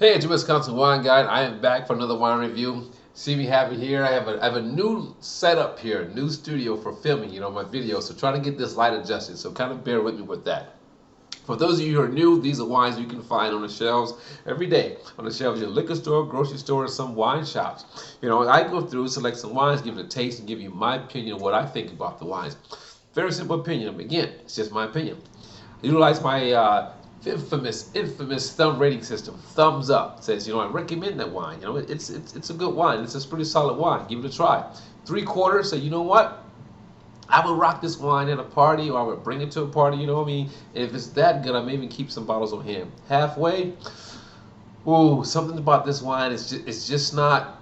Hey, it's your Wisconsin Wine Guide. I am back for another wine review. See me have it here. I have a new setup here, new studio for filming, my videos. So trying to get this light adjusted. So kind of bear with me with that. For those of you who are new, these are wines you can find on the shelves every day. On the shelves of your liquor store, grocery store, and some wine shops. I go through, select some wines, give it a taste, and give you my opinion of what I think about the wines. Very simple opinion. Again, it's just my opinion. Utilize my infamous thumb rating system. Thumbs up says, I recommend that wine. It's a good wine. It's a pretty solid wine. Give it a try. 3/4 say, you know what? I would rock this wine at a party, or I would bring it to a party. You know what I mean? If it's that good, I may even keep some bottles on hand. Halfway, ooh, something about this wine is it's just not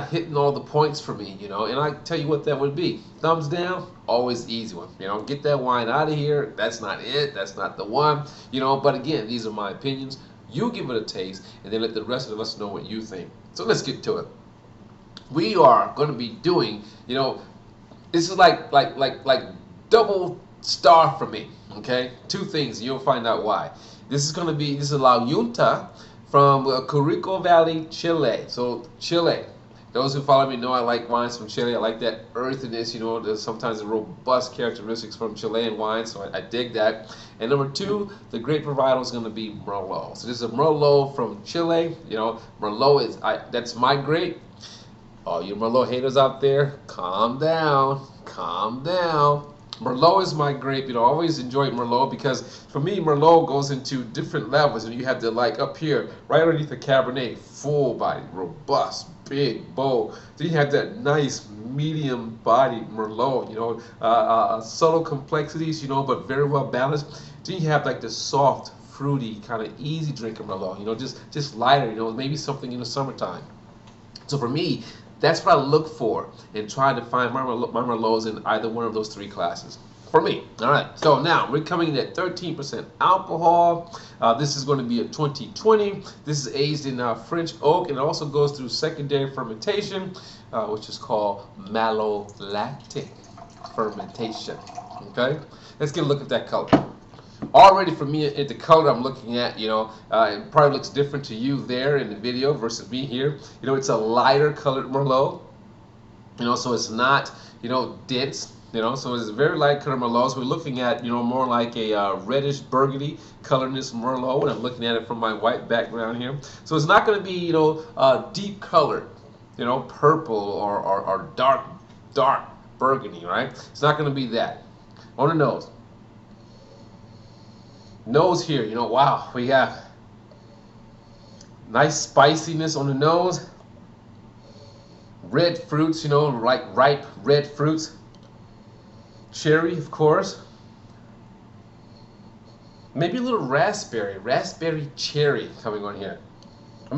hitting all the points for me. And I tell you what that would be. Thumbs down, always the easy one. Get that wine out of here. That's not it. That's not the one. But again, these are my opinions. You give it a taste, and then let the rest of us know what you think. So let's get to it. We are going to be doing, this is like double star for me. Okay, two things. You'll find out why. This is La Junta from Curico Valley, Chile. So Chile. Those who follow me know I like wines from Chile. I like that earthiness. There's sometimes the robust characteristics from Chilean wines, so I dig that. And number two, the grape varietal is going to be Merlot. So this is a Merlot from Chile. Merlot that's my grape. All you Merlot haters out there, calm down, calm down. Merlot is my grape. I always enjoyed Merlot because for me, Merlot goes into different levels. And you have the up here, right underneath the Cabernet, full body, robust, big, bold. Then you have that nice medium body Merlot, subtle complexities, but very well balanced. Then you have the soft, fruity, kind of easy drinking Merlot, just lighter, maybe something in the summertime. So for me, that's what I look for in trying to find my Merlots in either one of those three classes. For me. All right. So now we're coming in at 13% alcohol. This is going to be a 2020. This is aged in French oak, and it also goes through secondary fermentation, which is called malolactic fermentation. Okay. Let's get a look at that color. Already for me, at the color I'm looking at, it probably looks different to you there in the video versus me here. It's a lighter colored Merlot, so it's not, dense, so it's a very light colored Merlot. So we're looking at, more like a reddish burgundy colorness Merlot when I'm looking at it from my white background here. So it's not going to be, deep colored, purple or dark burgundy, right? It's not going to be that. On the nose. Nose here, wow, we have nice spiciness on the nose. Red fruits, like ripe red fruits. Cherry, of course. Maybe a little raspberry cherry coming on here.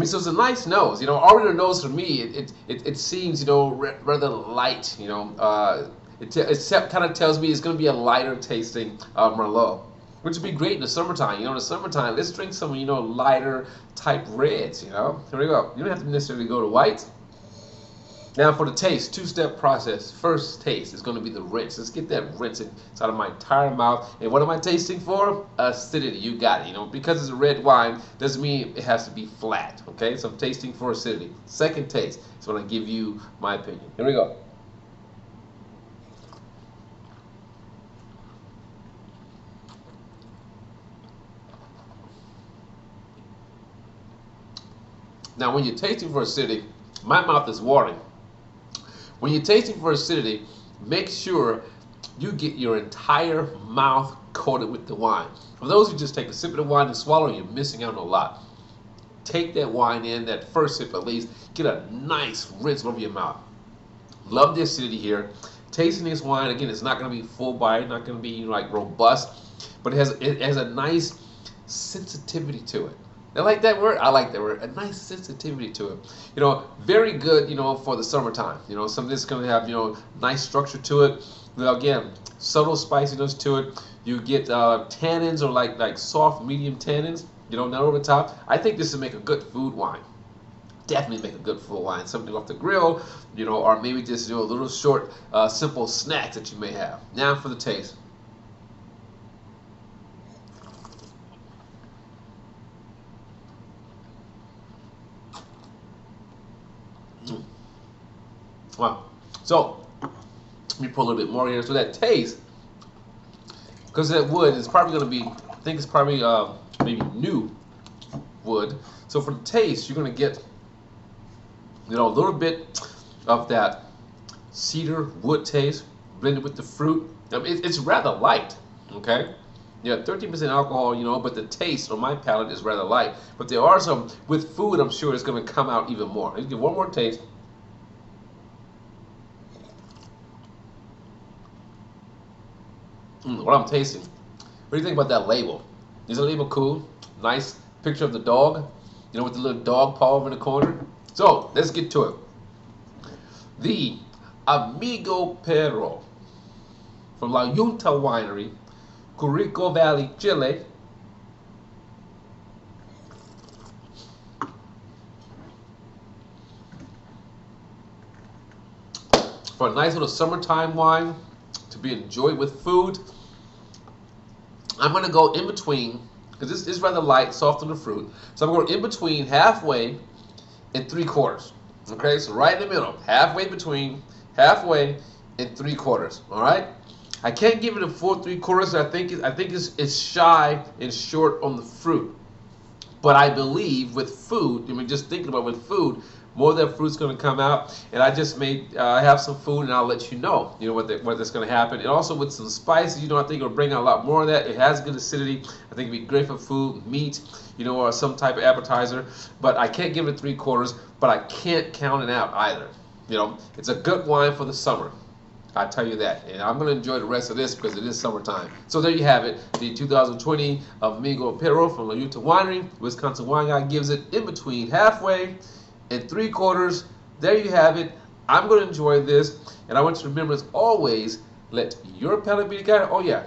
So it's a nice nose. Already the nose for me, it seems, rather light. It kind of tells me it's going to be a lighter tasting Merlot, which would be great in the summertime. In the summertime, let's drink some, lighter type reds, Here we go. You don't have to necessarily go to whites. Now for the taste, two-step process. First taste is going to be the rinse. Let's get that rinse inside of my entire mouth. And what am I tasting for? Acidity. You got it. Because it's a red wine, doesn't mean it has to be flat, okay? So I'm tasting for acidity. Second taste is when I give you my opinion. Here we go. Now, when you're tasting for acidity, my mouth is watering. When you're tasting for acidity, make sure you get your entire mouth coated with the wine. For those who just take a sip of the wine and swallow, you're missing out on a lot. Take that wine in, that first sip at least, get a nice rinse over your mouth. Love the acidity here. Tasting this wine, again, it's not going to be full bite, not going to be robust, but it has a nice sensitivity to it. I like that word. I like that word. A nice sensitivity to it. Very good, for the summertime. Something that's going to have, nice structure to it. Again, subtle spiciness to it. You get tannins, or like soft, medium tannins, not over the top. I think this would make a good food wine. Definitely make a good food wine. Something off the grill, or maybe just, a little short, simple snacks that you may have. Now for the taste. So let me pour a little bit more here. So that taste, because that wood is probably going to be, I think it's probably maybe new wood. So for the taste, you're going to get, a little bit of that cedar wood taste blended with the fruit. I mean, it's rather light, okay? Yeah, 13% alcohol, but the taste on my palate is rather light. But there are some, with food, I'm sure it's going to come out even more. Let's get one more taste. What I'm tasting. What do you think about that label? Is the label cool? Nice picture of the dog, with the little dog paw over in the corner. So let's get to it. The Amigo Perro from La Junta Winery, Curico Valley, Chile. For a nice little summertime wine to be enjoyed with food. I'm going to go in between, because this is rather light, soft on the fruit. So I'm going in between halfway and 3/4. Okay, so right in the middle, halfway between, halfway and 3/4. All right. I can't give it a full 3/4. I think it's shy and short on the fruit. But I believe with food, just thinking about with food, more of that fruit's going to come out. And I just made have some food, and I'll let you know, what's going to happen. And also with some spices, I think it'll bring out a lot more of that. It has good acidity. I think it'd be great for food, meat, or some type of appetizer. But I can't give it 3/4. But I can't count it out either. It's a good wine for the summer. I tell you that, and I'm going to enjoy the rest of this because it is summertime. So there you have it, the 2020 Amigo Perro from La Junta Winery. Wisconsin Wine Guy gives it in between halfway and 3/4. There you have it. I'm going to enjoy this, and I want you to remember, as always, let your palate be the guide. Oh yeah,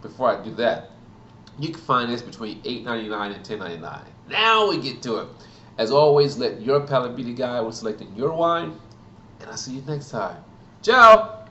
before I do that, you can find this between $8.99 and $10.99. Now we get to it. As always, let your palate be the guide when selecting your wine, and I'll see you next time. Ciao.